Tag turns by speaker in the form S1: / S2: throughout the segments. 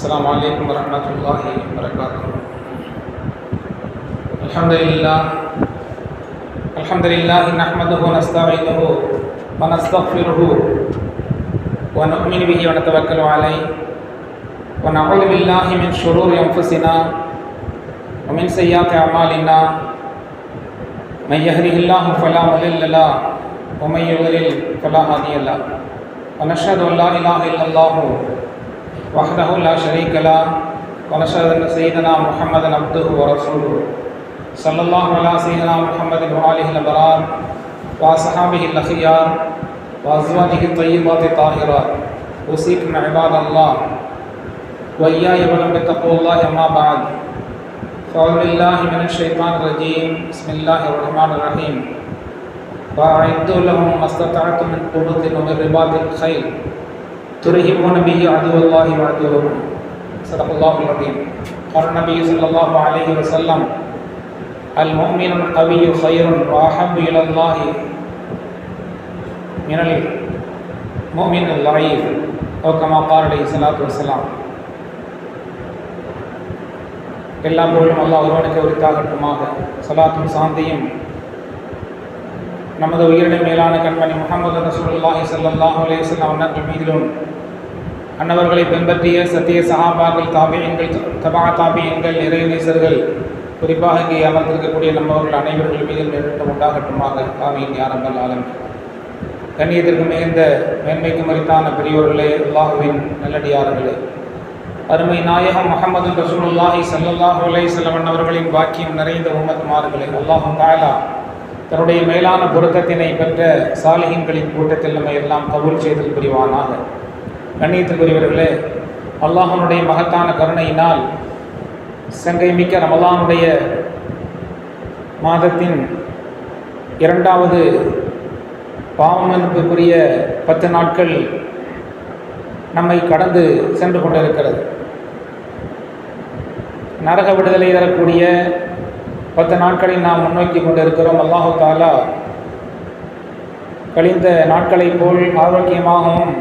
S1: السلام عليكم ورحمة الله وبركاته. الحمد لله نحمده ونستعينه ونستغفره ونؤمن به ونتوكل عليه ونعوذ بالله من شرور أنفسنا ومن سيئات أعمالنا. من يهده الله فلا مضل له ومن يضلل فلا هادي له. ونشهد أن لا إله إلا الله وحده لا شريك له ونشهد أن سيدنا محمدا عبده ورسوله صلى الله على سيدنا محمد وآله الأبرار وأصحابه الأخيار وأزواجه الطيبات الطاهرات. أوصيكم عباد الله وإياي بتقوى الله. أما بعد، فأعوذ بالله من الشيطان الرجيم. بسم الله الرحمن الرحيم. وأعدوا لهم ما استطعتم من قوة ومن رباط الخيل ترهبون به عدو الله وعدوكم. صدق الله العظيم. قال النبي صلى الله عليه وسلم: المؤمن القوي خير وأحب إلى الله من المؤمن الضعيف أو كما قال عليه الصلاة والسلام. எல்லா புகழும் அல்லாஹ் ஒருவனுக்கு உரித்தாகட்டுமாக. ஸலாத்தும் சாந்தியும் நமது உயிரினை மேலான கண்மணி முஹம்மது ரசூலுல்லாஹி ஸல்லல்லாஹு அலைஹி வஸல்லம் அவர்கள் மீதிலும், அன்னவர்களை பின்பற்றிய சத்திய சஹாபாக்கள், தாபியீன்கள், தபா தாபியீன்கள், இறைநேசர்கள், குறிப்பாக இங்கே அமர்ந்திருக்கக்கூடிய நம்மவர்கள் அனைவர்கள் மீதும் நின்று உண்டாகட்டுமாக. ஆமீன் யா ரப்பல் ஆலமீன். கண்ணியத்திற்கு மிகுந்த மேன்மைக்கு மரித்தான பெரியோர்களே, அல்லாஹுவின் நல்லடியார்களே, அருமை நாயகம் முஹம்மது ரசூலுல்லாஹி ஸல்லல்லாஹு அலைஹி வஸல்லம் அவர்களின் வாக்கியம் நிறைந்த உம்மத்மார்களே, அல்லாஹ் தஆலா தன்னுடைய மேலான பொருத்தத்தினை பெற்ற சாலிஹீன்களின் கூட்டத்தில் நம்மை எல்லாம் கபூல் செய்தல் புரிவானாக. கண்ணியத்திற்குரியவர்களே, அல்லாஹ்வுடைய மகத்தான கருணையினால் சங்கை மிக்க ரமலானுடைய மாதத்தின் இரண்டாவது பாவமன்னிப்புக்குரிய 10 நாட்கள் நம்மை கடந்து சென்று கொண்டிருக்கிறது. நரக விடுதலை தரக்கூடிய 10 நாட்களை நாம் முன்னோக்கி கொண்டிருக்கிறோம். அல்லாஹு தஆலா கழிந்த நாட்களைப் போல் ஆரோக்கியமாகவும்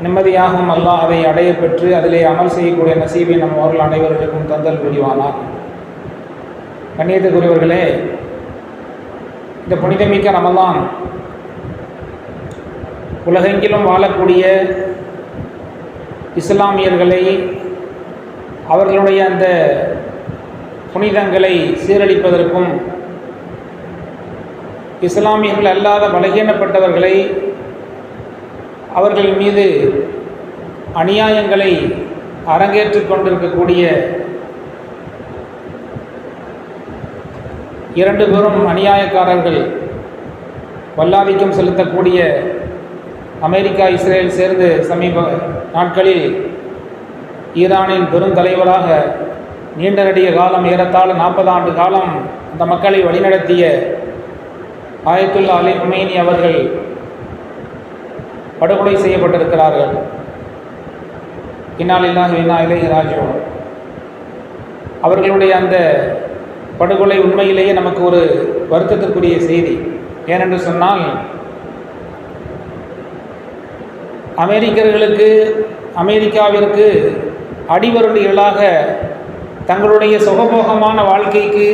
S1: நிம்மதியாகவும் அல்லாஹ் அதை அடைய பெற்று அதிலே அமல் செய்யக்கூடிய நசீபை நம் அவர்கள் அனைவர்களுக்கும் தந்தல் புரிவானார். கண்ணியத்துக்குரியவர்களே, இந்த புனிதமிக்க ரமலான் உலகெங்கிலும் வாழக்கூடிய இஸ்லாமியர்களை, அவர்களுடைய அந்த புனிதங்களை சீரழிப்பதற்கும், இஸ்லாமியர்கள் அல்லாத பலகீனப்பட்டவர்களை, அவர்கள் மீது அநியாயங்களை அரங்கேற்றிக் கொண்டிருக்கக்கூடிய 2 பெரும் அநியாயக்காரர்கள், வல்லாதிக்கம் செலுத்தக்கூடிய அமெரிக்கா, இஸ்ரேல் சேர்ந்து சமீப நாட்களில் ஈரானின் பெருந்தலைவராக நீண்ட நெடிய காலம், ஏறத்தாழ 40 ஆண்டு காலம் அந்த மக்களை வழிநடத்திய ஆயத்துல்லா அலி ஹுமைனி அவர்கள் படுகொலை செய்யப்பட்டிருக்கிறார்கள். இன்னா லில்லாஹி வ இன்னா இலைஹி ராஜிஊன். அவர்களுடைய அந்த படுகொலை உண்மையிலேயே நமக்கு ஒரு வருத்தத்திற்குரிய செய்தி. ஏனென்று சொன்னால், அமெரிக்காவிற்கு அடிவருடிகளாக தங்களுடைய சுகபோகமான வாழ்க்கைக்கு,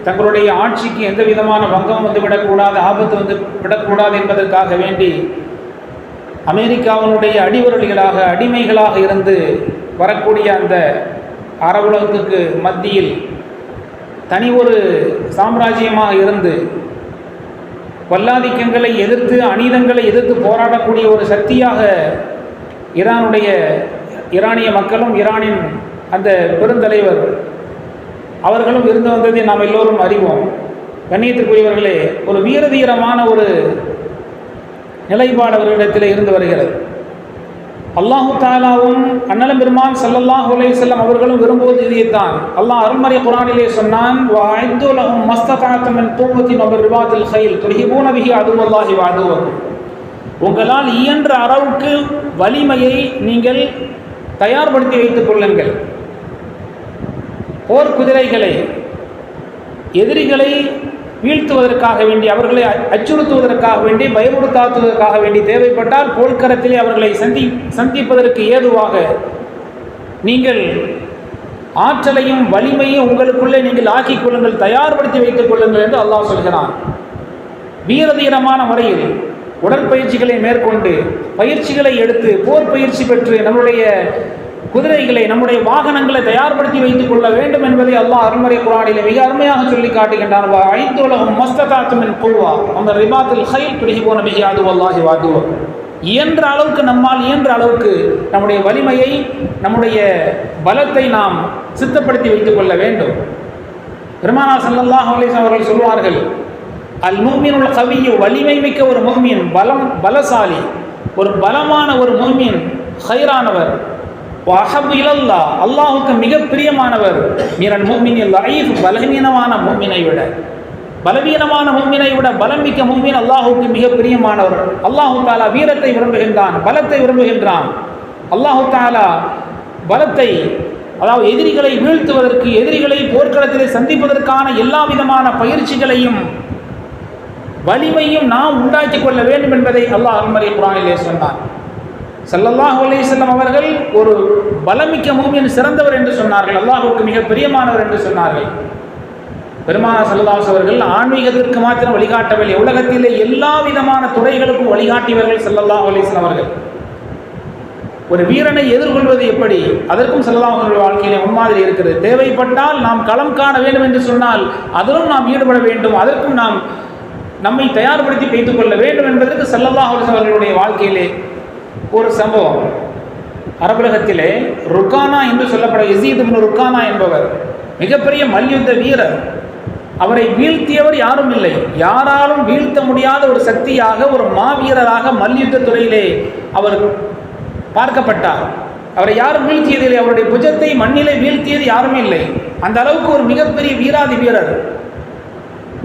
S1: தங்களுடைய ஆட்சிக்கு எந்த விதமான பங்கம் வந்து விடக்கூடாது, ஆபத்து வந்து விடக்கூடாது என்பதற்காக வேண்டி அமெரிக்காவினுடைய அடிவருடிகளாக, அடிமைகளாக இருந்து வரக்கூடிய அந்த அரபுலகத்துக்கு மத்தியில் தனி ஒரு சாம்ராஜ்யமாக இருந்து வல்லாதிக்கங்களை எதிர்த்து, அநீதங்களை எதிர்த்து போராடக்கூடிய ஒரு சக்தியாக ஈரானிய மக்களும், ஈரானின் அந்த பெருந்தலைவர் அவர்களும் இருந்து வந்ததை நாம் எல்லோரும் அறிவோம். கண்ணியத்திற்குரியவர்களே, ஒரு வீரதீரமான ஒரு நிலைப்பாடு அவர்களிடத்தில் இருந்து வருகிறது. அல்லாஹு தஆலாவும் அன்னலம் பெருமான் ஸல்லல்லாஹு அலைஹி வஸல்லம் அவர்களும் விரும்புவது இதைத்தான். அல்லாஹ் அருள்மறை குர்ஆனிலே சொன்னான்: வஅஇது லஹும் மஸ்ததஅதும் மின் குவத்தின் வ ரிபாத்தில் கைல் துர்ஹிபூன பிஹி அதுவல்லாஹி வ அதுவக்கும். உங்களால் இயன்ற அளவுக்கு வலிமையை நீங்கள் தயார்படுத்தி வைத்துக் கொள்ளுங்கள். போர் குதிரைகளை, எதிரிகளை வீழ்த்துவதற்காக வேண்டி, அவர்களை அச்சுறுத்துவதற்காக வேண்டி, பயமுறுத்தாத்துவதற்காக வேண்டி தேவைப்பட்டால் போர்க்களத்திலே அவர்களை சந்திப்பதற்கு ஏதுவாக நீங்கள் ஆற்றலையும் வலிமையும் உங்களுக்குள்ளே நீங்கள் ஆக்கிக் கொள்ளுங்கள், தயார்படுத்தி வைத்துக் கொள்ளுங்கள் என்று அல்லாஹ் சொல்கிறான். வீரதீரமான முறையில் உடற்பயிற்சிகளை மேற்கொண்டு பயிற்சிகளை எடுத்து போர் பயிற்சி பெற்று நம்முடைய குதிரைகளை நம்முடைய வாகனங்களை தயார்படுத்தி வைத்துக் கொள்ள வேண்டும் என்பதை அல்லாஹ் அருள்மறை குர்ஆனிலே மிக அருமையாக சொல்லி காட்டுகின்றான். இயன்ற அளவுக்கு நம்மால் இயன்ற அளவுக்கு நம்முடைய வலிமையை நம்முடைய பலத்தை நாம் சித்தப்படுத்தி வைத்துக் கொள்ள வேண்டும். பெருமானார் ஸல்லல்லாஹு அலைஹி வஸல்லம் அவர்கள் சொல்வார்கள், அல் முஃமினுல் கவிய்யு, வலிமை மிக்க ஒரு முஃமின், பலசாலி, ஒரு பலமான ஒரு முஃமின், ஹைரானவர், வஹப் இலல்லாஹ், அல்லாஹ்வுக்கு மிக பிரியமானவர், மினல் முஃமினில் லைஃப், பலவீனமான முஃமினை விட பலம் மிக்க முஃமின் அல்லாஹ்வுக்கு மிக பிரியமானவர். அல்லாஹ் தஆலா வீரத்தை விரும்புகின்றான், பலத்தை விரும்புகின்றான். அல்லாஹ் தஆலா பலத்தை, அதாவது எதிரிகளை வீழ்த்துவதற்கு, எதிரிகளை போர்க்களத்திலே சந்திப்பதற்கான எல்லா விதமான பயிற்சிகளையும் வலிமையும் நாம் உண்டாக்கி கொள்ள வேண்டும் என்பதை அல்லாஹ் அருள்மறை குர்ஆனிலே சொன்னார். ஸல்லல்லாஹு அலைஹி வஸல்லம் அவர்கள் ஒரு பலமிக்க முஃமின், சிறந்தவர் என்று சொன்னார்கள், அல்லாஹ்வுக்கு மிக பிரியமானவர் என்று சொன்னார்கள். பெருமானார் ஸல்லல்லாஹு அலைஹி அவர்கள் ஆன்மீகத்திற்கு மாத்திரம் வழிகாட்டவில்லை, உலகத்திலே எல்லா விதமான துறைகளுக்கும் வழிகாட்டியவர்கள் ஸல்லல்லாஹு அலைஹி வஸல்லம் அவர்கள். ஒரு வீரனை எதிர்கொள்வது எப்படி, அதற்கும் ஸல்லல்லாஹு அலைஹி வஸல்லம் வாழ்க்கையிலே முன்மாதிரி இருக்கிறது. தேவைப்பட்டால் நாம் களம் காண வேண்டும் என்று சொன்னால் அதிலும் நாம் ஈடுபட வேண்டும், அதற்கும் நாம் நம்மை தயார்படுத்தி வைத்துக் கொள்ள வேண்டும் என்பதற்கு ஸல்லல்லாஹு அலைஹி வஸல்லம் அவர்களுடைய வாழ்க்கையிலே ஒரு சம்பவம். அரபுலகத்திலே ருக்கானா என்று சொல்லப்பட யஸீத் இப்னு ருக்கானா என்பவர் மிகப்பெரிய மல்யுத்த வீரர். அவரை வீழ்த்தியவர் யாரும் இல்லை, யாராலும் வீழ்த்த முடியாத ஒரு சக்தியாக, ஒரு மாவீரராக மல்யுத்த துறையிலே அவர் பார்க்கப்பட்டார். அவரை யாரும் வீழ்த்தியதில்லை, அவருடைய புஜத்தை மண்ணிலே வீழ்த்தியது யாரும் இல்லை. அந்த அளவுக்கு ஒரு மிகப்பெரிய வீராதி வீரர்.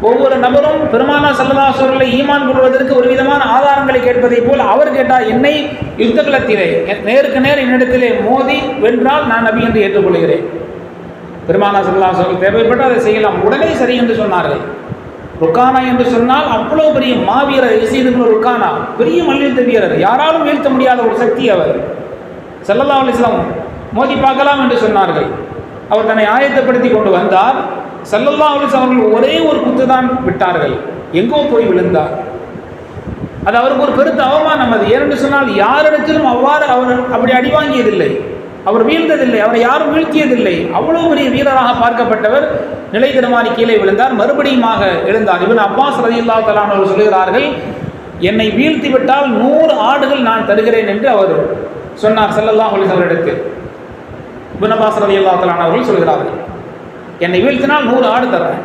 S1: ஒவ்வொரு நபரும் பெருமானார் ஸல்லல்லாஹு அலைஹி வஸல்லம் ஈமான் கொள்வதற்கு ஒரு விதமான ஆதாரங்களை கேட்பதை போல் அவர் கேட்டார், என்னை யுத்த களத்திலே நேருக்கு நேர் என்னிடத்திலே மோதி வென்றால் நான் நபி என்று ஏற்றுக்கொள்கிறேன். பெருமானார் ஸல்லல்லாஹு அலைஹி வஸல்லம் தேவைப்பட்டு அதை செய்யலாம், உடனே சரி என்று சொன்னார்கள். ருக்கானா என்று சொன்னால் அவ்வளவு பெரிய மாவீரர் யஸீத் இப்னு ருக்கானா, பெரிய மல்யுத்த வீரர், யாராலும் வீழ்த்த முடியாத ஒரு சக்தி அவர். ஸல்லல்லாஹு அலைஹி வஸல்லம் மோதி பார்க்கலாம் என்று சொன்னார்கள். அவர் தன்னை ஆயத்தப்படுத்தி கொண்டு வந்தார். ஸல்லல்லாஹு அலைஹி வஸல்லம் அவர்கள் ஒரே ஒரு குத்து தான் விட்டார்கள், எங்கோ போய் விழுந்தார். அது அவருக்கு ஒரு பெருத்த அவமானம். அது ஏனென்று சொன்னால் யாரிடத்திலும் அவ்வாறு அவர் அப்படி அடி வாங்கியதில்லை, அவர் வீழ்ந்ததில்லை, அவரை யாரும் வீழ்த்தியதில்லை. அவ்வளவு பெரிய வீரராக பார்க்கப்பட்டவர் நிலை தடுமாறி கீழே விழுந்தார், மறுபடியுமாக எழுந்தார். இப்னு அப்பாஸ் ரலியல்லாஹு தஆலா அவர்கள் சொல்கிறார்கள், என்னை வீழ்த்தி விட்டால் 100 ஆடுகள் நான் தருகிறேன் என்று அவர் சொன்னார் ஸல்லல்லாஹு அலைஹி வஸல்லம் இடத்தில். இப்னு அப்பாஸ் ரலியல்லாஹு தஆலா அவர்கள் சொல்கிறார்கள், என்னை வீழ்த்தினால் 100 ஆடு தர்றேன்.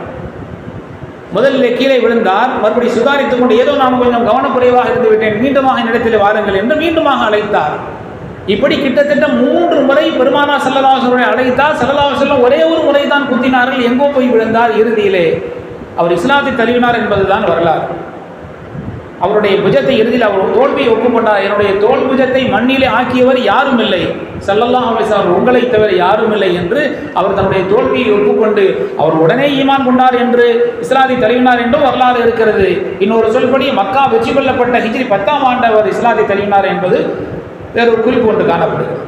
S1: முதலில் கீழே விழுந்தார், மறுபடியும் சுதாரித்துக் கொண்டு, ஏதோ நான் கொஞ்சம் கவனக்குறைவாக இருந்து விட்டேன், மீண்டுமாக என்னிடத்தில் வாருங்கள் என்று மீண்டுமாக அழைத்தார். இப்படி கிட்டத்தட்ட 3 முறை பெருமானார் ஸல்லல்லாஹு அலைஹி வஸல்லம் அழைத்தார். ஸல்லல்லாஹு அலைஹி வஸல்லம் ஒரே ஒரு முறை தான் குத்தினார்கள், எங்கோ போய் விழுந்தார். இறுதியிலே அவர் இஸ்லாத்தை தழுவினார் என்பதுதான் வரலாறு. அவருடைய புஜத்தை இறுதியில் அவர் தோல்வியை ஒப்புக்கொண்டார். என்னுடைய தோல் புஜத்தை மண்ணிலே ஆக்கியவர் யாரும் இல்லை, ஸல்லல்லாஹு அலைஹி வஸல்லம் உங்களை தவிர யாரும் இல்லை என்று அவர் தன்னுடைய தோல்வியை ஒப்புக்கொண்டு அவர் உடனே ஈமான் கொண்டார் என்று, இஸ்லாத்தை தழுவினார் என்றும் வரலாறு இருக்கிறது. இன்னொரு சொல்படி மக்கா வெற்றி கொள்ளப்பட்ட ஹிஜ்ரி 10ஆம் ஆண்டு அவர் இஸ்லாத்தை தழுவினார் என்பது வேறொரு குறிப்பு ஒன்று காணப்படுகிறது.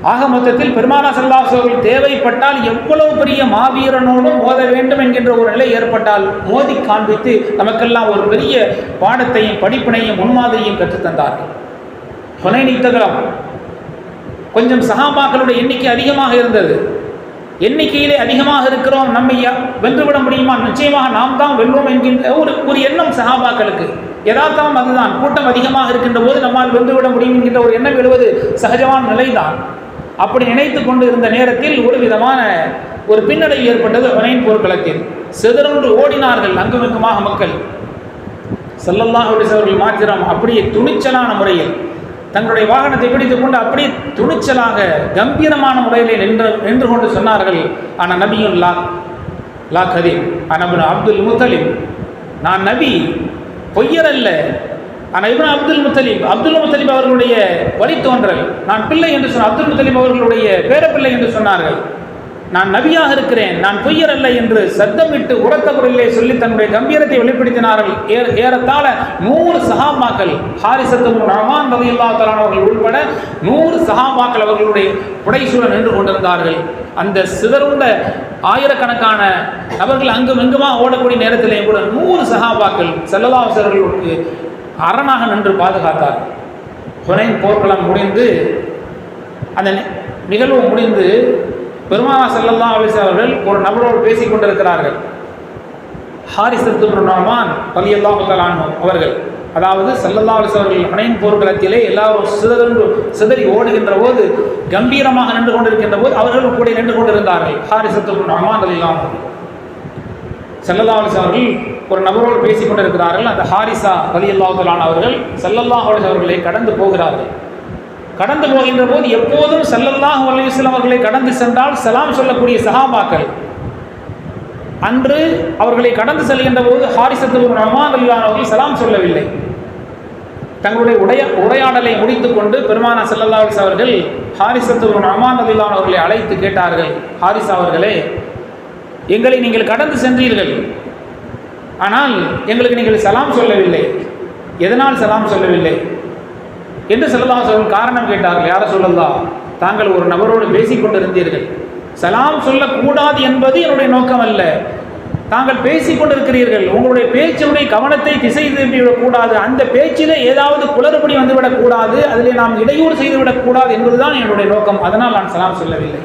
S1: ஆக மொத்தத்தில் பெருமானார் ஸல்லல்லாஹு அலைஹி வஸல்லம் தேவைப்பட்டால் எவ்வளவு பெரிய மாவீரனோடும் மோத வேண்டும் என்கின்ற ஒரு நிலை ஏற்பட்டால் மோதி காண்பித்து நமக்கெல்லாம் ஒரு பெரிய பாடத்தையும் படிப்பினையும் முன்மாதிரியும் கற்றுத்தந்தார்கள். ஹுனைன் யுத்தகலம் கொஞ்சம் சஹாபாக்களுடைய எண்ணிக்கை அதிகமாக இருந்தது. எண்ணிக்கையிலே அதிகமாக இருக்கிறோம், நம்மை வென்றுவிட முடியுமா, நிச்சயமாக நாம் தான் வெல்வோம் என்கின்ற ஒரு எண்ணம் சஹாபாக்களுக்கு. யதார்த்தம் அதுதான், கூட்டம் அதிகமாக இருக்கின்ற போது நம்மால் வென்றுவிட முடியும் என்கின்ற ஒரு எண்ணம் எழுவது சகஜமான நிலைதான். அப்படி நினைத்து கொண்டு இருந்த நேரத்தில் ஒரு விதமான ஒரு பின்னடைவு ஏற்பட்டது. ஹுனைன் போர்க்களத்தில் சிதறுண்டு ஓடினார்கள் அங்குமிங்குமாக மக்கள். ஸல்லல்லாஹு அலைஹி வஸல்லம் மாத்திரம் அப்படியே துணிச்சலான முறையில் தங்களுடைய வாகனத்தை பிடித்துக் கொண்டு அப்படியே துணிச்சலாக கம்பீரமான முறையிலே நின்று கொண்டு சொன்னார்கள், ஆனால் நபியும் லா கதீப், அனபுன் அப்துல் முத்தலிப், நான் நபி, பொய்யர் அல்ல. ஆனால் இப்னு அப்துல் முத்தலிப் அவர்களுடைய வழித்தோன்றல், நான் பிள்ளை என்று சொன்ன அப்துல் முத்தலிப் அவர்களுடைய பேரப்பிள்ளை என்று சொன்னார்கள். நான் நபியாக இருக்கிறேன், நான் பொய்யர் அல்ல என்று சத்தமிட்டு உரத்த குரலிலே சொல்லி தன்னுடைய கம்பீரத்தை வெளிப்படுத்தினார்கள். ஏறத்தாழ 100 சஹாபாக்கள், ஹாரிஸத்து பின் நுஅமான் ரலியல்லாஹு தஆலா அவர்கள் உட்பட 100 சஹாபாக்கள் அவர்களுடைய புடைசூழ நின்று கொண்டிருந்தார்கள். அந்த சிதறுண்ட ஆயிரக்கணக்கான நபர்கள் அங்கும் இங்குமாக ஓடக்கூடிய நேரத்திலே கூட 100 சஹாபாக்கள் ஸல்லல்லாஹு அலைஹி வஸல்லம் அவர்களுக்கு அரணாக நின்று பாதுகாத்தார். ஹுனைன் போர்க்களம் முடிந்து, அந்த நிகழ்வு முடிந்து, பெருமானார் ஸல்லல்லாஹு அலைஹி வஸல்லம் அவர்கள் ஒரு நபரோடு பேசிக் கொண்டிருக்கிறார்கள். ஹாரிஸத்து பின் நுஅமான் ரலியல்லாஹு தஆலா அன்ஹு அவர்கள், அதாவது ஸல்லல்லாஹு அலைஹி வஸல்லம் அவர்கள் ஹுனைன் போர்க்களத்திலே எல்லாரும் சிதறி ஓடுகின்ற போது, கம்பீரமாக நின்று கொண்டிருக்கின்ற போது அவர்கள் கூட நின்று கொண்டிருந்தார்கள். ஹாரிஸத்து பின் நுஅமான் ரலியல்லாஹு அன்ஹு ஸல்லல்லாஹு அலைஹி வஸல்லம் அவர்கள் ஒரு நபரோடு பேசிக் கொண்டிருக்கிறார்கள். அந்த ஹாரிஸா ரலியல்லாஹு தஆலா அவர்கள் ஸல்லல்லாஹு அலைஹி வஸல்லம் அவர்களை கடந்து போகிறார்கள். கடந்து போகின்ற போது எப்போதும் ஸல்லல்லாஹு அலைஹி வஸல்லம் அவர்களை கடந்து சென்றால் சலாம் சொல்லக்கூடிய சஹாபாக்கள், அன்று அவர்களை கடந்து செல்கின்ற போது ஹாரிஸத்து பின் நுஅமான் ரலியல்லாஹு அன்ஹு அவர்கள் சலாம் சொல்லவில்லை. தங்களுடைய உரையாடலை முடித்துக் கொண்டு பெருமானார் ஸல்லல்லாஹு அலைஹி வஸல்லம் அவர்கள் ஹாரிஸத்து பின் நுஅமான் ரலியல்லாஹு அன்ஹு அவர்களை அழைத்து கேட்டார்கள், ஹாரிஸா அவர்களே, எங்களை நீங்கள் கடந்து சென்றீர்கள், ஆனால் எங்களுக்கு நீங்கள் சலாம் சொல்லவில்லை, எதனால் சலாம் சொல்லவில்லை என்று ஸல்லல்லாஹு அலைஹி வஸல்லம் காரணம் கேட்டார்கள். யார சொல்லலாம், தாங்கள் ஒரு நபரோடு பேசிக் கொண்டிருந்தீர்கள், சலாம் சொல்லக்கூடாது என்பது என்னுடைய நோக்கம் அல்ல, தாங்கள் பேசிக் கொண்டிருக்கிறீர்கள், உங்களுடைய பேச்சுடைய கவனத்தை திசை திருப்பிவிடக்கூடாது, அந்த பேச்சிலே ஏதாவது குளறுபடி வந்துவிடக்கூடாது, அதிலே நாம் இடையூறு செய்துவிடக்கூடாது என்பதுதான் என்னுடைய நோக்கம், அதனால் நான் சலாம் சொல்லவில்லை.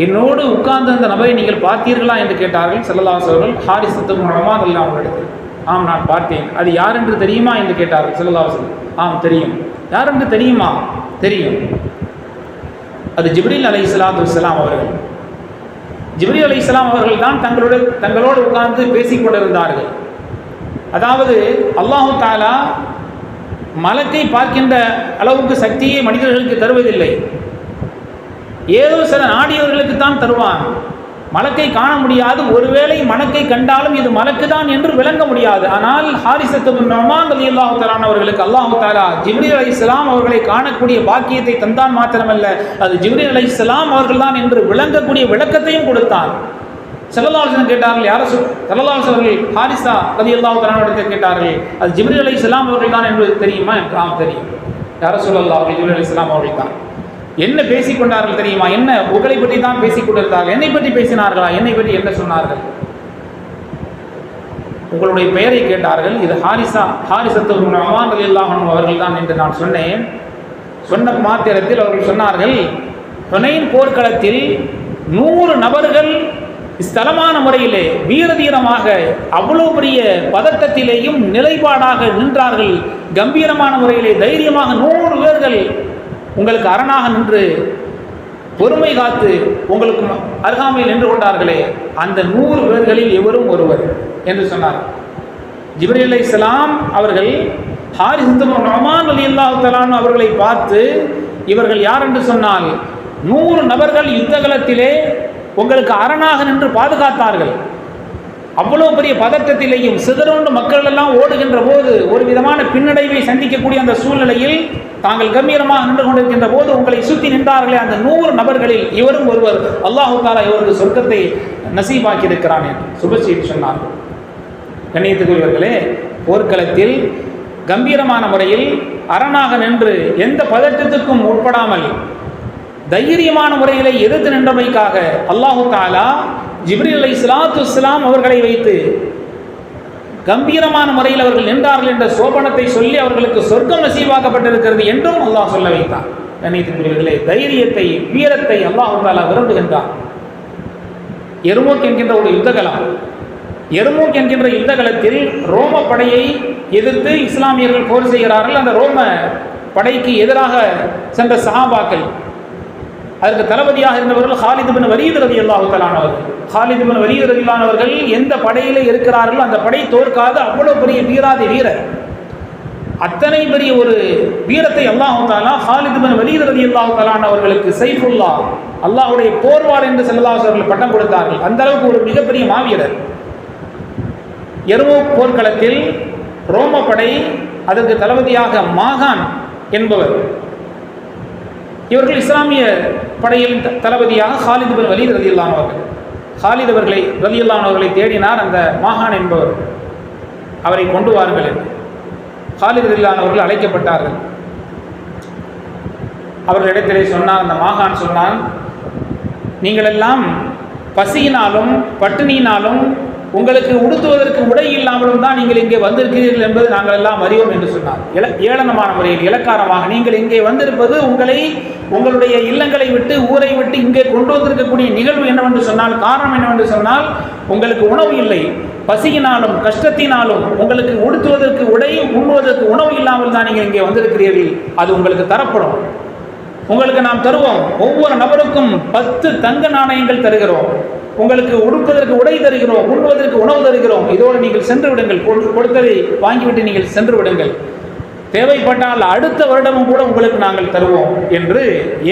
S1: என்னோடு உட்கார்ந்த அந்த நபரை நீங்கள் பார்த்தீர்களா என்று கேட்டார்கள் ஸல்லல்லாஹு அலைஹி வஸல்லம். ஹாரிஸத்து பின் நுஅமான் ரலியல்லாஹு அன்ஹு அவர்கள், ஆம் நான் பார்த்தேன். அது யார் என்று தெரியுமா என்று கேட்டார்கள் ஸல்லல்லாஹு அலைஹி வஸல்லம். ஆம் தெரியும். யார் என்று தெரியுமா? தெரியும். அது ஜிப்ரீல் அலைஹிஸ்ஸலாத்து வஸ்ஸலாம் அவர்கள். ஜிப்ரீல் அலைஹிஸ்ஸலாம் அவர்கள் தான் தங்களோடு உட்கார்ந்து பேசிக் கொண்டிருந்தார்கள். அதாவது அல்லாஹு தஆலா மலக்கை பார்க்கின்ற அளவுக்கு சக்தியை மனிதர்களுக்கு தருவதில்லை, ஏதோ சில நாடியவர்களுக்கு தான் தருவான். மலக்கை காண முடியாது, ஒருவேளை மலக்கை கண்டாலும் இது மலக்கு தான் என்று விளங்க முடியாது. ஆனால் ஹாரிஸத்து பின் நுஅமான் ரலியல்லாஹு தஆலா அவர்களுக்கு அல்லாஹு தஆலா ஜிப்ரீல் அலைஹிஸ்ஸலாம் அவர்களை காணக்கூடிய பாக்கியத்தை தந்தான் மாத்திரமல்ல, அது ஜிப்ரீல் அலைஹிஸ்ஸலாம் அவர்கள் தான் என்று விளங்கக்கூடிய விளக்கத்தையும் கொடுத்தான். ஸல்லல்லாஹு அலைஹி வஸல்லம் கேட்டார்கள், யார ஸல்லல்லாஹு அலைஹி வஸல்லம் ஹாரிஸா ரலியல்லாஹு தஆலா அவர்களிடம் கேட்டார்கள், அது ஜிப்ரீல் அலைஹிஸ்ஸலாம் அவர்கள் தான் என்று தெரியுமா? ஆம் தெரியும். யார ஸல்லல்லாஹு ஜிப்ரீல் அலைஹிஸ்ஸலாம் அவர்கள் தான். என்ன பேசிக் கொண்டார்கள் தெரியுமா? என்ன உங்களை பற்றி தான் பேசிக் கொண்டிருந்தார்கள். என்னை பற்றி பேசினார்களா? என்னை பற்றி என்ன சொன்னார்கள்? உங்களுடைய பெயரை கேட்டார்கள். இது ஹாரிஸத்து பின் நுஅமான் ரலியல்லாஹு அன்ஹு அவர்கள் தான் என்று நான் சொன்னேன். சொன்ன மாத்திரத்தில் அவர்கள் சொன்னார்கள், ஹுனைன் போர்க்களத்தில் 100 நபர்கள் ஸ்தலமான முறையிலே வீரதீரமாக அவ்வளவு பெரிய பதட்டத்திலேயும் நிலைப்பாடாக நின்றார்கள். கம்பீரமான முறையிலே தைரியமாக 100 பேர்கள் உங்களுக்கு அரணாக நின்று பொறுமை காத்து உங்களுக்கு அருகாமையில் நின்று கொண்டார்களே, அந்த 100 பேர்களில் இவரும் ஒருவர் என்று சொன்னார். ஜிப்ரீல் அலைஹிஸ்ஸலாம் அவர்கள் ஹாரிஸத்து பின் நுஅமான் ரலியல்லாஹு தஆலா அவர்களை பார்த்து, இவர்கள் யார் என்று சொன்னால் 100 நபர்கள் யுத்தகலத்திலே உங்களுக்கு அரணாக நின்று பாதுகாத்தார்கள். அவ்வளோ பெரிய பதட்டத்திலேயும் சிதறோண்டு மக்கள் எல்லாம் ஓடுகின்ற போது ஒரு விதமான பின்னடைவை சந்திக்கக்கூடிய அந்த சூழ்நிலையில் தாங்கள் கம்பீரமாக நின்று கொண்டிருக்கின்ற போது உங்களை சுற்றி நின்றார்களே, அந்த 100 நபர்களில் இவரும் ஒருவர். அல்லாஹு தஆலா இவருக்கு சொர்க்கத்தை நசீபாக்கி இருக்கிறான் என்று சுப செய்தி சொன்னார்கள். கண்ணியத்துக்குரியவர்களே, போர்க்களத்தில் கம்பீரமான முறையில் அரணாக நின்று எந்த பதட்டத்துக்கும் உட்படாமல் தைரியமான முறையிலே எதிர்த்து நின்றமைக்காக அல்லாஹு தஆலா ஜிப்ரீல் அலைஹிஸ்ஸலாத்து வஸ்ஸலாம் அவர்களை வைத்து கம்பீரமான முறையில் அவர்கள் நின்றார்கள் என்ற சோபனத்தை சொல்லி அவர்களுக்கு சொர்க்கம் நசீபாக்கப்பட்டிருக்கிறது என்றும் அல்லாஹ் சொல்ல வைத்தான். கண்ணியத்துக்குரியவர்களே, தைரியத்தை வீரத்தை அல்லாஹ் தஆலா விரும்புகின்றான். எர்மூக் என்கின்ற ஒரு யுத்தகலம், எர்மூக் என்கின்ற யுத்தகலத்தில் ரோம படையை எதிர்த்து இஸ்லாமியர்கள் போர் செய்கிறார்கள். அந்த ரோம படைக்கு எதிராக சென்ற சஹாபாக்கள், அதற்கு தளபதியாக இருந்தவர்கள் ஹாலித் பின் வலீத் ரலியல்லாஹு தஆலா அவர்கள். ஹாலித் பின் வலீத் ரலியல்லாஹு அவர்கள் எந்த படையிலே இருக்கிறார்களோ அந்த படை தோற்காத அவ்வளவு பெரிய வீராதி வீரர். அத்தனை பெரிய ஒரு வீரத்தை அல்லாஹ் தஆலா ஹாலித் பின் வலீத் ரலியல்லாஹு தஆலா அவர்களுக்கு சைஃபுல்லா, அல்லாஹ்வுடைய போர்வாள் என்று ஸல்லல்லாஹு அலைஹி வஸல்லம் பட்டம் கொடுத்தார்கள். அந்த அளவுக்கு ஒரு மிகப்பெரிய மாவீரர். எர்மூக் போர்க்களத்தில் ரோம படை, அதற்கு தளபதியாக மாகான் என்பவர், இவர்கள் இஸ்லாமிய படையின் தளபதியாக ஹாலித் பின் வலீத் ரலியல்லாஹு அன்ஹு அவர்கள். ஹாலித் அவர்களை ரலியல்லாஹு அன்ஹு அவர்களை தேடினார் அந்த மாகான் என்பவர். அவரை கொண்டு வாருங்கள் என்று ஹாலித் ரலியல்லாஹு அன்ஹு அவர்கள் அழைக்கப்பட்டார்கள். அவர்களிடத்திலே சொன்னார், அந்த மாகான் சொன்னான், நீங்கள் எல்லாம் பசியினாலும் பட்டினியினாலும் உங்களுக்கு உடுத்துவதற்கு உடை இல்லாமலும் தான் நீங்கள் இங்கே வந்திருக்கிறீர்கள் என்பது நாங்கள் எல்லாம் அறிவோம் என்று சொன்னார். ஏளனமான முறையில் இலக்காரமாக நீங்கள் இங்கே வந்திருப்பது உங்களை உங்களுடைய இல்லங்களை விட்டு ஊரை விட்டு இங்கே கொண்டு வந்திருக்கக்கூடிய நிகழ்வு என்னவென்று சொன்னால், காரணம் என்னவென்று சொன்னால், உங்களுக்கு உணவு இல்லை, பசியினாலும் கஷ்டத்தினாலும் உங்களுக்கு உடுத்துவதற்கு உடை உண்ணுவதற்கு உணவு இல்லாமல் தான் நீங்கள் இங்கே வந்திருக்கிறீர்கள். அது உங்களுக்கு தரப்படும், உங்களுக்கு நாம் தருவோம். ஒவ்வொரு நபருக்கும் 10 தங்க நாணயங்கள் தருகிறோம், உங்களுக்கு உடுப்பதற்கு உடை தருகிறோம், உண்ணுவதற்கு உணவு தருகிறோம். இதோடு நீங்கள் சென்று விடுங்கள், கொடுத்ததை வாங்கிவிட்டு நீங்கள் சென்று விடுங்கள், தேவைப்பட்டால் அடுத்த வருடமும் கூட உங்களுக்கு நாங்கள் தருவோம் என்று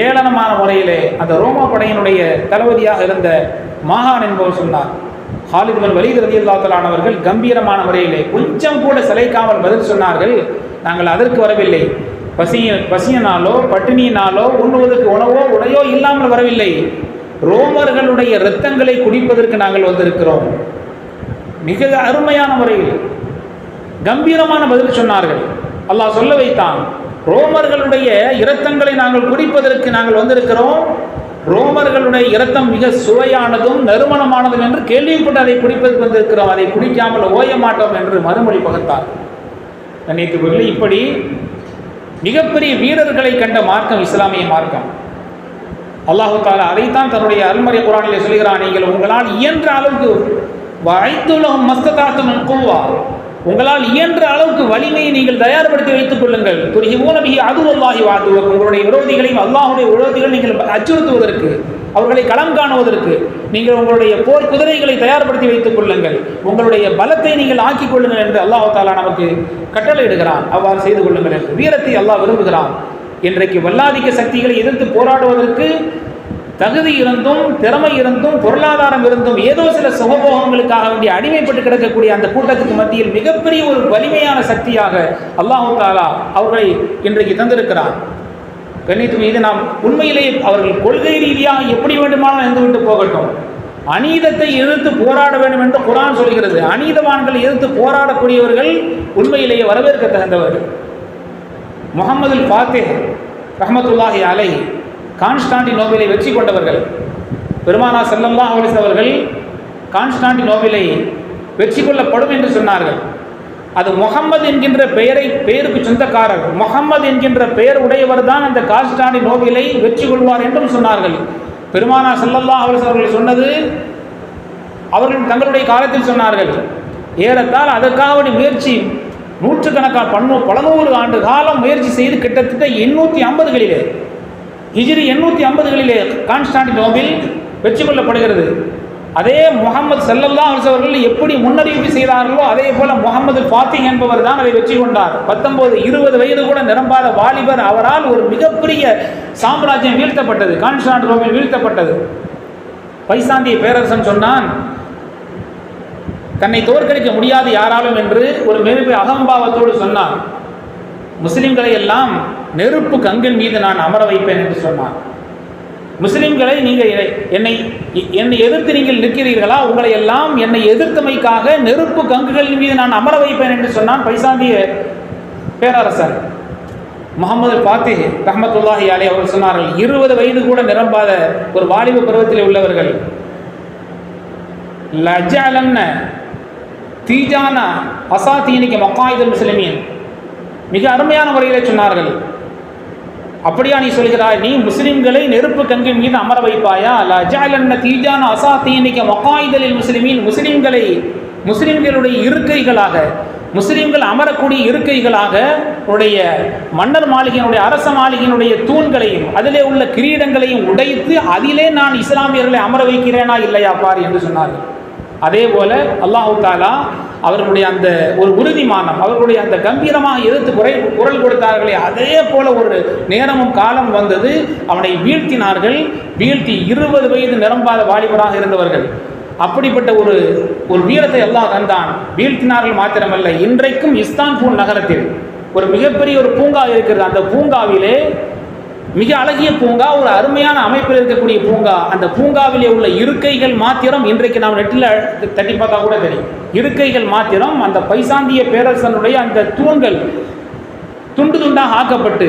S1: ஏளனமான முறையிலே அந்த ரோமா படையினுடைய தளபதியாக இருந்த மாகான் என்பவர் சொன்னார். ஹாலித் பின் வலீத் ரலியல்லாஹு அன்ஹு அவர்கள் கம்பீரமான முறையிலே கொஞ்சம் கூட சளைக்காமல் பதில் சொன்னார்கள், நாங்கள் அதற்கு வரவில்லை, பசியினாலோ பட்டினியினாலோ உண்ணுவதற்கு உணவோ உடையோ இல்லாமல் வரவில்லை, ரோமர்களுடைய இரத்தங்களை குடிப்பதற்கு நாங்கள் வந்திருக்கிறோம். மிக அருமையான முறையில் கம்பீரமான பதில் சொன்னார்கள். அல்லாஹ் சொல்ல வைத்தான், ரோமர்களுடைய இரத்தங்களை நாங்கள் குடிப்பதற்கு நாங்கள் வந்திருக்கிறோம், ரோமர்களுடைய இரத்தம் மிக சுவையானதும் நறுமணமானதும் என்று கேள்விப்பட்டு அதை குடிப்பதற்கு வந்திருக்கிறோம், அதை குடிக்காமல் ஓய மாட்டோம் என்று மறுமொழி பகத்தார். கண்ணியத்துக்குரிய இப்படி மிகப்பெரிய வீரர்களை கண்ட மார்க்கம் இஸ்லாமிய மார்க்கம். அல்லாஹு தாலா அதைத்தான் தன்னுடைய அருள்மறை குர்ஆனிலே சொல்கிறான், நீங்கள் உங்களால் இயன்ற அளவுக்கு வஐத்துலஹும் மஸ்ததாஅத்தும் மின் குவ்வா, உங்களால் இயன்ற அளவுக்கு வலிமையை நீங்கள் தயார்படுத்தி வைத்துக் கொள்ளுங்கள். துர்ஹிபூன பிஹி அதுவல்லாஹி வ அதுவக்கும், உங்களுடைய விரோதிகளையும் அல்லாஹுடைய விரோதிகள் நீங்கள் அச்சுறுத்துவதற்கு, அவர்களை களம் காணுவதற்கு நீங்கள் உங்களுடைய போர் குதிரைகளை தயார்படுத்தி வைத்துக் கொள்ளுங்கள், உங்களுடைய பலத்தை நீங்கள் ஆக்கிக் கொள்ளுங்கள் என்று அல்லாஹ் தாலா நமக்கு கட்டளை இடுகிறான். அவ்வாறு செய்து கொள்ளுங்கள் என்று வீரத்தை அல்லாஹ் விரும்புகிறான். இன்றைக்கு வல்லாதிக்க சக்திகளை எதிர்த்து போராடுவதற்கு தகுதி இருந்தும் திறமை இருந்தும் பொருளாதாரம் இருந்தும் ஏதோ சில சுகபோகங்களுக்காக வேண்டிய அடிமைப்பட்டு கிடக்கக்கூடிய அந்த கூட்டத்துக்கு மத்தியில் மிகப்பெரிய ஒரு வலிமையான சக்தியாக அல்லாஹ் தாலா அவர்களை இன்றைக்கு தந்திருக்கிறார். கண்ணியத்து மீது நாம் உண்மையிலேயே அவர்கள் கொள்கை ரீதியாக எப்படி வேண்டுமானாலும் இருந்துவிட்டு போகட்டும், அநீதத்தை எதிர்த்து போராட வேண்டும் என்று குர்ஆன் சொல்கிறது. அநீதவான்களை எதிர்த்து போராடக்கூடியவர்கள் உண்மையிலேயே வரவேற்க தகுந்தவர்கள். முஹம்மது ஃபாத்திஹ் ரஹ்மத்துல்லாஹி அலைஹி கான்ஸ்டாண்டினோபிளை வெற்றி கொண்டவர்கள். பெருமானார் ஸல்லல்லாஹு அலைஹி வஸல்லம் அவர்கள் கான்ஸ்டாண்டினோபிளை வெற்றி கொள்ளப்படும் என்று சொன்னார்கள். அது முகம்மது என்கின்ற பெயருக்கு சொந்தக்காரர், முகம்மது என்கின்ற பெயர் உடையவர் தான் அந்த கான்ஸ்டாண்டினோபிளை வெற்றி கொள்வார் என்றும் சொன்னார்கள். பெருமானார் ஸல்லல்லாஹு அலைஹி வஸல்லம் அவர்கள் சொன்னது அவர்கள் தங்களுடைய காலத்தில் சொன்னார்கள். ஏறத்தால் அதற்காக முயற்சி நூற்றுக்கணக்கான 100 ஆண்டு காலம் முயற்சி செய்து கிட்டத்தட்ட 850களிலே ஹிஜ்ரி 850களிலே கான்ஸ்டாண்டினோபிள் வெற்றி கொள்ளப்படுகிறது. அதே முகமது ஸல்லல்லாஹு அலைஹி வஸல்லம் அவர்கள் எப்படி முன்னறிவிப்பு செய்தார்களோ அதே போல முகமது ஃபாத்திஹ் என்பவர் தான் அதை வெற்றி கொண்டார். 19-20 வயது கூட நிரம்பாத வாலிபர், அவரால் ஒரு மிகப்பெரிய சாம்ராஜ்யம் வீழ்த்தப்பட்டது, கான்ஸ்டாண்டினோபிள் வீழ்த்தப்பட்டது. பைசாந்திய பேரரசன் சொன்னான், தன்னை தோற்கடிக்க முடியாது யாராலும் என்று ஒரு மிகப்பெரிய அகம்பாவத்தோடு சொன்னான். முஸ்லிம்களை எல்லாம் நெருப்பு கங்கின் மீது நான் அமர வைப்பேன் என்று சொன்னான். முஸ்லிம்களை நீங்கள் என்னை எதிர்த்து நீங்கள் நிற்கிறீர்களா, உங்களை எல்லாம் என்னை எதிர்த்தமைக்காக நெருப்பு கங்குகளின் மீது நான் அமர வைப்பேன் என்று சொன்னான் பைசாந்திய பேரரசன். முகமது ஃபாத்திஹ் ரஹ்மத்துல்லாஹி அலைஹி அவர்கள் சொன்னார்கள், 20 வயது கூட நிரம்பாத ஒரு வாலிப பருவத்தில் உள்ளவர்கள், லஜஅலன்ன தீஜானா அசாதீனிக மகாயிதுல் முஸ்லிமீன், மிக அருமையான முறையில் சொன்னார்கள். அப்படியா நீ சொல்கிறாய், நீ முஸ்லிம்களை நெருப்பு கங்கின் மீது அமர வைப்பாயா? லஜஅலன்ன தீஜானா அசாதீனிக மகாயிதுல் முஸ்லிமீன், முஸ்லிம்களுடைய இருக்கைகளாக, முஸ்லிம்கள் அமரக்கூடிய இருக்கைகளாக உடைய மன்னர் மாளிகையினுடைய அரச மாளிகையினுடைய தூண்களையும் அதிலே உள்ள கிரீடங்களையும் உடைத்து அதிலே நான் இஸ்லாமியர்களை அமர வைக்கிறேனா இல்லையா பார் என்று சொன்னார்கள். அதே போல அல்லாஹு தாலா அவர்களுடைய அந்த ஒரு உறுதிமானம், அவர்களுடைய அந்த கம்பீரமாக எதிர்த்து குரல் கொடுத்தார்களே, அதே போல ஒரு நேரமும் காலம் வந்தது, அவனை வீழ்த்தினார்கள். வீழ்த்தி 20 வயது நிரம்பாத வாலிபராக இருந்தவர்கள். அப்படிப்பட்ட ஒரு வீரத்தை அல்லாஹ் தந்தான். வீழ்த்தினார்கள் மாத்திரமல்ல, இன்றைக்கும் இஸ்தான்புல் நகரத்தில் ஒரு மிகப்பெரிய ஒரு பூங்கா இருக்கிறது. அந்த பூங்காவிலே மிக அழகிய பூங்கா, ஒரு அருமையான அமைப்பில் இருக்கக்கூடிய பூங்கா. அந்த பூங்காவிலே உள்ள இருக்கைகள் மாத்திரம் இன்றைக்கு நாம் நெட்டில் தட்டி பார்த்தா கூட தெரியும். இருக்கைகள் மாத்திரம் அந்த பைசாந்திய பேரரசனுடைய அந்த தூண்கள் துண்டு துண்டாக ஆக்கப்பட்டு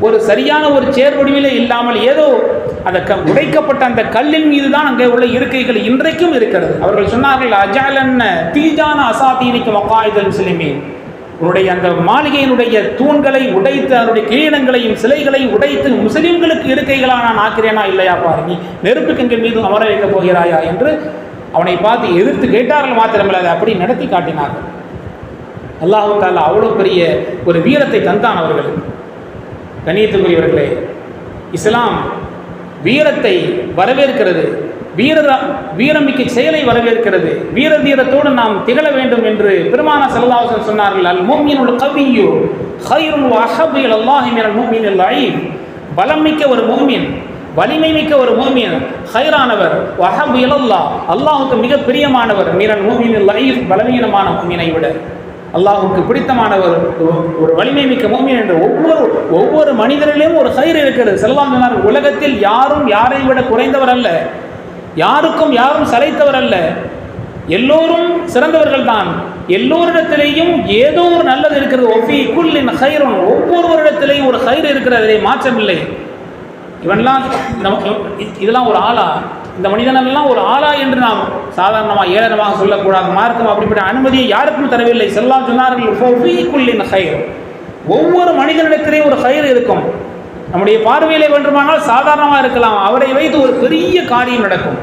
S1: ஒரு சரியான ஒரு சேர் வடிவிலே இல்லாமல் ஏதோ அந்த உடைக்கப்பட்ட அந்த கல்லின் மீது தான் அங்கே உள்ள இருக்கைகள் இன்றைக்கும் இருக்கிறது. அவர்கள் சொன்னார்கள், அஜாலன்ன தீஜான அசாதீனிக்கு மக்காயுதல் சிலிமீன், உன்னுடைய அந்த மாளிகையினுடைய தூண்களை உடைத்து அதனுடைய கிரீடங்களையும் சிலைகளையும் உடைத்து முஸ்லிம்களுக்கு இருக்கைகளாக நான் ஆக்கிறேனா இல்லையா பாரு, நீ நெருப்புக்கு எங்கள் மீது அமர வைக்கப் போகிறாயா என்று அவனை பார்த்து எதிர்த்து கேட்டார்கள். மாத்திரமில்லை, அதை அப்படி நடத்தி காட்டினார்கள். அல்லாஹு தஆலா அவ்வளோ பெரிய ஒரு வீரத்தை தந்தான் அவர்களுக்கு. கண்ணியத்துக்குரியவர்களே, இஸ்லாம் வீரத்தை வரவேற்கிறது, வீரமிக்க செயலை வரவேற்கிறது. வீர தீரத்தோடு நாம் திகழ வேண்டும் என்று பெருமானார் ஸல்லல்லாஹு அலைஹி வஸல்லம் சொன்னார்கள். அல் முஃமினுல் கவிய்யு கைருன் வ அஹப்பு இலல்லாஹி மினல் முஃமினில் லஈஃப். பலம் மிக்க ஒரு முஃமின், வலிமை மிக்க ஒரு முஃமின் ஹைரானவர், வ அஹப்பு இலல்லாஹ், அல்லாஹ்வுக்கு மிக பிரியமானவர், மினல் முஃமினில் லஈஃப், பலவீனமான முஃமினை விட அல்லாஹ்வுக்கு பிடித்தமானவர் ஒரு வலிமை மிக்க முஃமின் என்று ஒவ்வொரு மனிதரிலும் ஒரு ஹைர் இருக்கிறது. ஸல்லல்லாஹு அலைஹி வஸல்லம் உலகத்தில் யாரும் யாரை விட குறைந்தவர் அல்ல, யாருக்கும் யாரும் சளைத்தவர் அல்ல, எல்லோரும் சிறந்தவர்கள் தான். எல்லோரிடத்திலேயும் ஏதோ ஒரு நல்லது இருக்கிறது. ஒஃபி குல்லின் ஹைருன், ஒவ்வொருவரிடத்திலேயும் ஒரு ஹைர் இருக்கிறது, மாற்றமில்லை. இவன்லாம் இதெல்லாம் ஒரு ஆளா, இந்த மனிதனெல்லாம் ஒரு ஆளா என்று நாம் சாதாரணமாக ஏளனமாக சொல்லக்கூடாது. மார்க்கம் அப்படிப்பட்ட அனுமதியை யாருக்கும் தரவில்லை. ஸல்லல்லாஹு சொன்னார்கள், ஒஃபி குல்லின் ஹைர், ஒவ்வொரு மனிதனிடத்திலேயும் ஒரு ஹைர் இருக்கும். நம்முடைய பார்வையிலே வேண்டுமானால் சாதாரணமாக இருக்கலாம், அவரை வைத்து ஒரு பெரிய காரியம் நடக்கும்,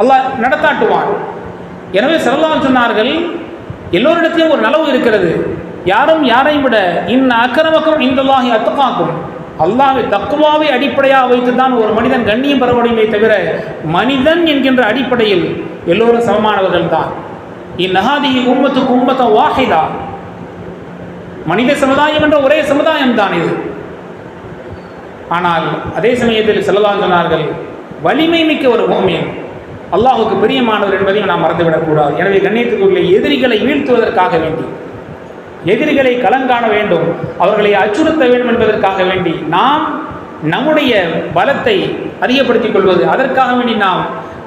S1: அல்லாஹ் நடத்தாட்டுவான். எனவே ஸல்லல்லாஹு சொன்னார்கள், எல்லோரிடத்திலும் ஒரு நலவு இருக்கிறது. யாரும் யாரையும் விட இன்ன அக்ரமக்கும் இன்தல்லாஹி அத்காக்கும், அல்லாஹ்வை தக்வாவை அடிப்படையாக வைத்து தான் ஒரு மனிதன் கண்ணியம் பெற முடியுமே தவிர மனிதன் என்கின்ற அடிப்படையில் எல்லோரும் சமமானவர்கள் தான். இந்நஹாதிஹி உம்மத்துக்கு உம்மத்த வாஹிதா, மனித சமுதாயம் என்ற ஒரே சமுதாயம் தான் இது. ஆனால் அதே சமயத்தில் ஸல்லல்லாஹு சொன்னார்கள், வலிமை மிக்க ஒரு முஃமின் அல்லாஹ்வுக்கு பிரியமானவர் என்பதையும் நாம் மறந்துவிடக்கூடாது. எனவே கண்ணியத்துக்குரிய எதிரிகளை வீழ்த்துவதற்காக வேண்டி, எதிரிகளை களங்காண வேண்டும், அவர்களை அச்சுறுத்த வேண்டும் என்பதற்காக வேண்டி நாம் நம்முடைய பலத்தை அதிகப்படுத்திக் கொள்வது, அதற்காக வேண்டி நாம்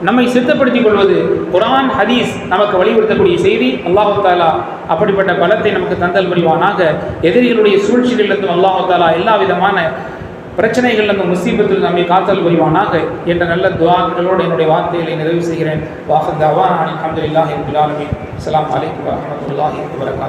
S1: நம்மை சித்தப்படுத்திக் கொள்வது குர்ஆன் ஹதீஸ் நமக்கு வலியுறுத்தக்கூடிய செய்தி. அல்லாஹு தஆலா அப்படிப்பட்ட பலத்தை நமக்கு தந்தல் புரிவானாக. எதிரிகளுடைய சூழ்ச்சிகளிலிருந்து அல்லாஹு தஆலா எல்லா விதமான பிரச்சனைகளிலிருந்து முசீபத்தில் நம்மை காத்தல் புரிவானாக என்ற நல்ல துஆக்களோடு என்னுடைய வார்த்தைகளை நிறைவு செய்கிறேன். வாஹிர் தஅவானா அல்ஹம்துலில்லாஹி ரப்பில் ஆலமீன். அஸ்ஸலாமு அலைக்கும் வரஹ்மத்துல்லாஹி வபரகாத்துஹு.